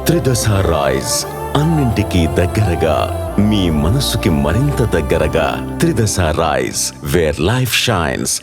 త్రిదశ rice అన్నింటికీ దగ్గరగా మీ మనసుకి మరింత దగ్గరగా త్రిదశ రైస్ వేర్ లైఫ్ షైన్స్.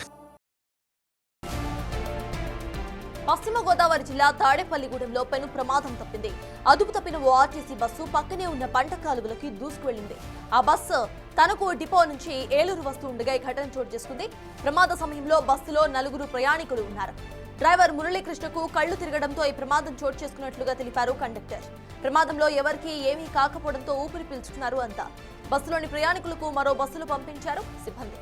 పశ్చిమ గోదావరి జిల్లా తాడేపల్లిగూడెంలో పెను ప్రమాదం తప్పింది. అదుపు తప్పిన ఓ ఆర్టీసీ బస్సు పక్కనే ఉన్న పంట కాలువలకి దూసుకువెళ్లింది. ఆ బస్సు తనకు డిపో నుంచి ఏలూరు వస్తూ ఉండగా ఈ ఘటన చోటు చేసుకుంది. ప్రమాద సమయంలో బస్సులో 4 ప్రయాణికులు ఉన్నారు. డ్రైవర్ మురళీకృష్ణకు కళ్లు తిరగడంతో ఈ ప్రమాదం చోటు చేసుకున్నట్లుగా తెలిపారు కండక్టర్. ప్రమాదంలో ఎవరికీ ఏమీ కాకపోవడంతో ఊపిరి పీల్చుకున్నారు అంతా. బస్సులోని ప్రయాణికులకు మరో బస్సులు పంపించారు సిబ్బంది.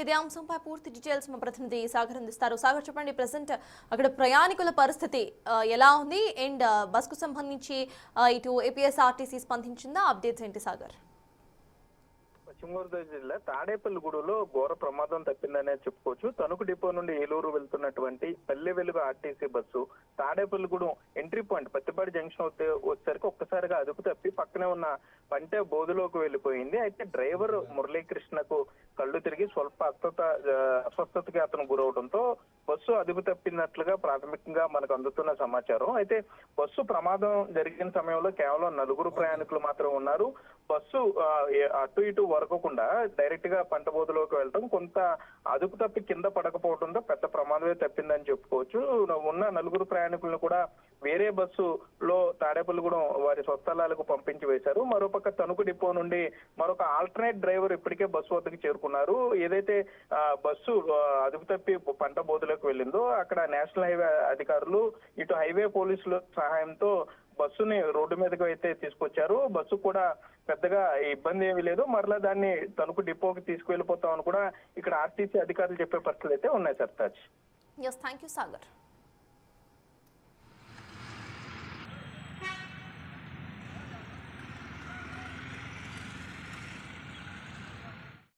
ఇదే అంశంపై పూర్తి డీటెయిల్స్ మా ప్రతినిధి సాగర్ అందిస్తారు. సాగర్, చెప్పండి, ప్రెసెంట్ అక్కడ ప్రయాణికుల పరిస్థితి ఎలా ఉంది అండ్ బస్కు సంబంధించి ఇటు ఏపీఎస్ఆర్టీసీ స్పందించిందా? అప్డేట్స్ ఏంటి సాగర్? పశ్చిమ గోదావరి జిల్లా తాడేపల్లిగూడలో ఘోర ప్రమాదం తప్పిందనే చెప్పుకోవచ్చు. తణుకు డిపో నుండి ఏలూరు వెళ్తున్నటువంటి Palle Velugu RTC bus Tadepalligudem entry point Pattipati junction వచ్చేసరికి ఒక్కసారిగా అదుపు తప్పి పక్కనే ఉన్న పంటే బోధులోకి వెళ్లిపోయింది. అయితే డ్రైవర్ మురళీకృష్ణకు కళ్ళు తిరిగి స్వల్ప అస్వస్థతకి అతను గురవడంతో బస్సు అదుపు తప్పినట్లుగా ప్రాథమికంగా మనకు అందుతున్న సమాచారం. అయితే బస్సు ప్రమాదం జరిగిన సమయంలో కేవలం 4 ప్రయాణికులు మాత్రం ఉన్నారు. బస్సు అటు ఇటు వరకకుండా డైరెక్ట్ గా పంట బోధలోకి వెళ్ళడం, కొంత అదుపు తప్పి కింద పడకపోవడంతో పెద్ద ప్రమాదమే తప్పిందని చెప్పుకోవచ్చు. ఉన్న 4 ప్రయాణికులను కూడా వేరే బస్సులో తాడేపల్లిగూడెం వారి స్వస్థలాలకు పంపించి వేశారు. మరోపక్క తణుకు డిపో నుండి మరొక ఆల్టర్నేట్ డ్రైవర్ ఇప్పటికే బస్సు వద్దకు చేరుకున్నారు. ఏదైతే బస్సు అదుపు తప్పి పంట బోధలోకి వెళ్ళిందో అక్కడ నేషనల్ హైవే అధికారులు ఇటు హైవే పోలీసుల సహాయంతో బస్సుని రోడ్డు మీదకి అయితే తీసుకొచ్చారు. బస్సు కూడా పెద్దగా ఇబ్బంది ఏమీ లేదు. మరలా దాన్ని తణుకు డిపోకి తీసుకువెళ్ళిపోతామని కూడా ఇక్కడ ఆర్టీసీ అధికారులు చెప్పే పరిస్థితులు అయితే ఉన్నాయి. సర్తాజ్. Thank you Sagar.